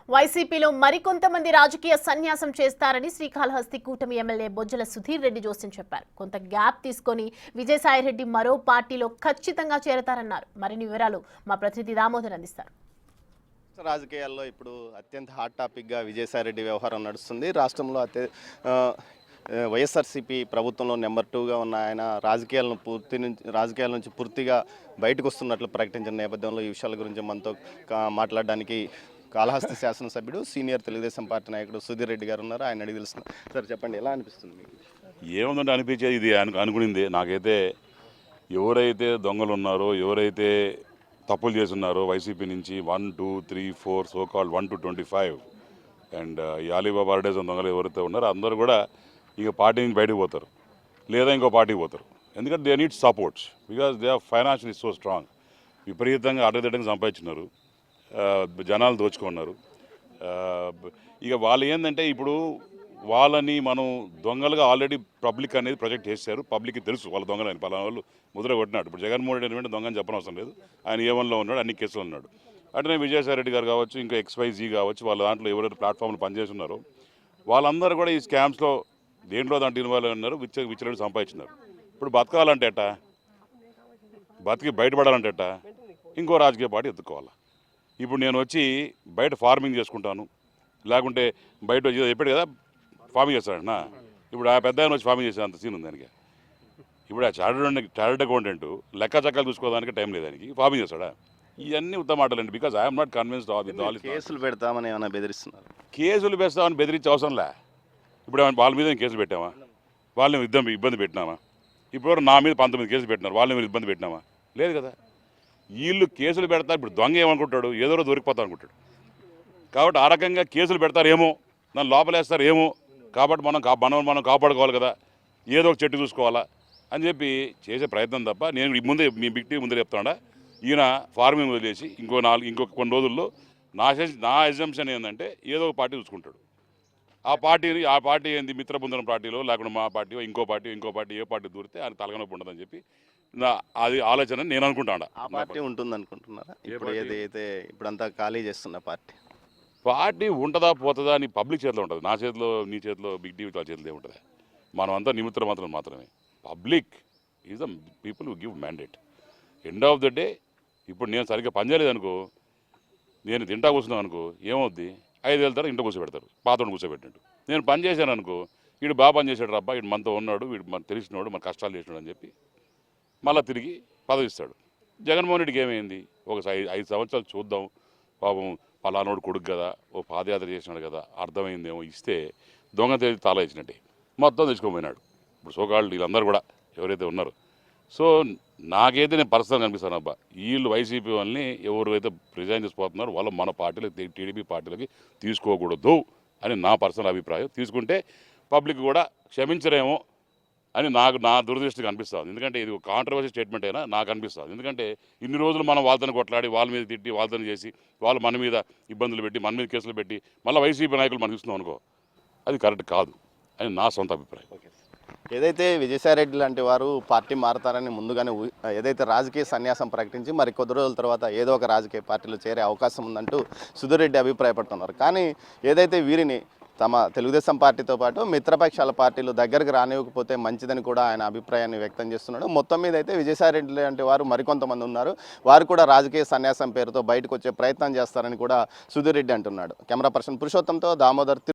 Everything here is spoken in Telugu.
వైసీపీలో మరికొంతమంది రాజకీయ సన్యాసం చేస్తారని శ్రీకాళహస్తి కూటమి ఎమ్మెల్యే బొజ్జల సుధీర్ రెడ్డి జోస్యం చెప్పారు. కొంత గ్యాప్ తీసుకొని విజయసాయిరెడ్డి మరో పార్టీలో ఖచ్చితంగా చేరతారన్నారు. మరిన్ని వివరాలు మా ప్రతినిధి దామోదర్ అందిస్తారు. రాజకీయాల్లో ఇప్పుడు అత్యంత హాట్ టాపిక్గా విజయసాయిరెడ్డి వ్యవహారం నడుస్తుంది. రాష్ట్రంలో వైఎస్ఆర్సీపీ ప్రభుత్వంలో నెంబర్ 2గా ఉన్న ఆయన రాజకీయాల నుంచి పూర్తిగా బయటకు వస్తున్నట్లు ప్రకటించిన నేపథ్యంలో ఈ విషయాల గురించి మనతో మాట్లాడడానికి కాళహస్తి శాసనసభ్యుడు సీనియర్ తెలుగుదేశం పార్టీ నాయకుడు సుధీర్ రెడ్డి గారు ఉన్నారు. ఆయన అడిగి తెలుస్తున్నారు. సార్ చెప్పండి, ఎలా అనిపిస్తుంది మీకు? ఏముందంటే అనిపించేది ఇది అనుకునింది. నాకైతే ఎవరైతే దొంగలు ఉన్నారో, ఎవరైతే తప్పులు చేస్తున్నారో వైసీపీ నుంచి 1, 2, 3, 4 సోకాల్డ్ 1 to 25 అండ్ ఈ అలీబాబా అర్డేజన్ దొంగలు ఎవరైతే ఉన్నారో అందరూ కూడా ఇక పార్టీ నుంచి బయటకు పోతారు, లేదా ఇంకో పార్టీకి పోతారు. ఎందుకంటే they need supports because they are financially so strong. విపరీతంగా అడ్డదిడ్డంగా సంపాదించినారు, జనాలు దోచుకున్నారు. ఇక వాళ్ళు ఏంటంటే ఇప్పుడు వాళ్ళని మనం దొంగలుగా ఆల్రెడీ పబ్లిక్ అనేది ప్రొజెక్ట్ చేశారు. పబ్లిక్కి తెలుసు వాళ్ళ దొంగలని, పలానా వాళ్ళు ముద్ర కొట్టినాడు. ఇప్పుడు జగన్మోహన్ రెడ్డి ఏంటంటే దొంగని చెప్పనవసరం లేదు, ఆయన ఏ1లో ఉన్నాడు, అన్ని కేసులు ఉన్నాడు. అట్లనే విజయసాయిరెడ్డి గారు కావచ్చు, ఇంకా XYZ కావచ్చు, వాళ్ళ దాంట్లో ఎవరైతే ప్లాట్ఫామ్లు పనిచేస్తున్నారో వాళ్ళందరూ కూడా ఈ స్కామ్స్లో దేంట్లో దాంట్లో ఇన్వాల్వ్ ఉన్నారు, విచ్చలవిడి సంపాదించినారు. ఇప్పుడు బతకాలంటే ఎట్టా, బతికి బయటపడాలంటే ఎట్టా, ఇంకో రాజకీయ పార్టీ ఎత్తుకోవాలి. ఇప్పుడు నేను వచ్చి బయట ఫార్మింగ్ చేసుకుంటాను, లేకుంటే బయట వచ్చి చెప్పాడు కదా ఫార్మింగ్ చేస్తాడన్నా. ఇప్పుడు ఆ పెద్ద ఆయన వచ్చి ఫార్మింగ్ చేసే అంత సీన్ ఉంది దానికి. ఇప్పుడు ఆ చార్టెడ్ అకౌంటెంట్ లెక్క చక్కలు చూసుకోవడానికి టైం లేదు దానికి, ఫార్మింగ్ చేస్తాడా? ఇవన్నీ ఉత్తమ మాటలండి. Because I'm not convinced with all. కేసులు పెడతామని ఏమైనా బెదిరిస్తున్నారు? కేసులు పెడతామని బెదిరించే అవసరంలే. ఇప్పుడు వాళ్ళ మీద కేసులు పెట్టామా? వాళ్ళని ఇబ్బంది పెట్టినామా? ఇప్పుడు నా మీద 19 కేసులు పెట్టినారు, వాళ్ళని మీద ఇబ్బంది పెట్టినామా? లేదు కదా. వీళ్ళు కేసులు పెడతారు. ఇప్పుడు దొంగ ఏమనుకుంటాడు, ఏదో దొరికిపోతా అనుకుంటాడు. కాబట్టి ఆ రకంగా కేసులు పెడతారేమో, నన్ను లోపలేస్తారేమో, కాబట్టి మనం కాపాడుకోవాలి కదా, ఏదో ఒక చెట్టు చూసుకోవాలా అని చెప్పి చేసే ప్రయత్నం తప్ప నేను ముందే మీ బిగ్ టీవీ ముందే చెప్తాడా, ఈయన ఫార్మింగ్ వదిలేసి ఇంకొక కొన్ని రోజుల్లో నా ఎగ్జంప్షన్ ఏంటంటే ఏదో ఒక పార్టీ చూసుకుంటాడు. ఆ పార్టీ ఏంది, మిత్రబృందం పార్టీలో లేకుండా మా పార్టీ ఇంకో పార్టీ ఏ పార్టీ దూరితే ఆయన తలగనొప్పి ఉండదని చెప్పి అది ఆలోచన నేను అనుకుంటాను. ఆ పార్టీ ఉంటుంది అనుకుంటున్నారా? ఇప్పుడు ఏదైతే ఇప్పుడంతా ఖాళీ చేస్తున్న పార్టీ ఉంటుందా పోతుందా అని పబ్లిక్ చేతిలో ఉంటుంది. నా చేతిలో, నీ చేతిలో, బిగ్ టీవీ చేతిలో ఏముంటుంది? మనం అంతా నిమిత్తం మాత్రమే. Public is the people who give mandate. End of the day ఇప్పుడు నేను సరిగ్గా పనిచేయలేదనుకో, నేను తింటా కూర్చున్నాను అనుకో, ఏమవుద్ది? 5 ఏళ్ళ తర్వాత ఇంట్లో కూర్చోబెడతారు, పాతోడు కూర్చోబెట్టినట్టు. నేను పని చేశాను అనుకో, వీడు బాగా పని చేశాడు రబ్బా, వీడు మనతో ఉన్నాడు, వీడు మన తెలిసినోడు, మన కష్టాలు చేసినాడు అని చెప్పి మళ్ళీ తిరిగి పదవిస్తాడు. జగన్మోహన్ రెడ్డికి ఏమైంది? ఒక 5 సంవత్సరాలు చూద్దాం, పాపం పలానోడు కొడుకు కదా, ఓ పాదయాత్ర చేసినాడు కదా, అర్థమైందేమో, ఇస్తే దొంగ తేదీ తాళ ఇచ్చినట్టే మొత్తం తెచ్చుకోపోయినాడు. ఇప్పుడు సోకాళ్ళు వీళ్ళందరూ కూడా ఎవరైతే ఉన్నారో. సో నాకైతే నేను పర్సనల్గా అనిపిస్తాను, అబ్బా వీళ్ళు వైసీపీ వాళ్ళని ఎవరైతే రిజైన్ చేసిపోతున్నారో వాళ్ళు మన పార్టీలో, టీడీపీ పార్టీలకి తీసుకోకూడదు అని నా పర్సనల్ అభిప్రాయం. తీసుకుంటే పబ్లిక్ కూడా క్షమించరేమో అని నా దురదృష్టికి అనిపిస్తుంది. ఎందుకంటే ఇది ఒక కాంట్రవర్సీ స్టేట్మెంట్ అయినా నాకు అనిపిస్తుంది. ఎందుకంటే ఇన్ని రోజులు మనం వాళ్ళతో కొట్లాడి, వాళ్ళ మీద తిట్టి, వాళ్ళతో చేసి, వాళ్ళు మన మీద ఇబ్బందులు పెట్టి, మన మీద కేసులు పెట్టి, మళ్ళీ వైసీపీ నాయకులు మనం ఇస్తున్నాం అనుకో, అది కరెక్ట్ కాదు అని నా సొంత అభిప్రాయం. ఏదైతే విజయసాయిరెడ్డి లాంటి వారు పార్టీ మారతారని ముందుగానే ఏదైతే రాజకీయ సన్యాసం ప్రకటించి మరి కొద్ది రోజుల తర్వాత ఏదో ఒక రాజకీయ పార్టీలో చేరే అవకాశం ఉందంటూ సుధీర్ రెడ్డి అభిప్రాయపడుతున్నారు. కానీ ఏదైతే వీరిని తమ తెలుగుదేశం పార్టీతో పాటు మిత్రపక్షాల పార్టీలు దగ్గరకు రానివ్వకపోతే మంచిదని కూడా ఆయన అభిప్రాయాన్ని వ్యక్తం చేస్తున్నాడు. మొత్తం మీద అయితే విజయసాయిరెడ్డి లాంటి వారు మరికొంతమంది ఉన్నారు, వారు కూడా రాజకీయ సన్యాసం పేరుతో బయటకు వచ్చే ప్రయత్నం చేస్తారని కూడా సుధీర్ రెడ్డి అంటున్నాడు. కెమెరా పర్సన్ పురుషోత్తంతో దామోదర్.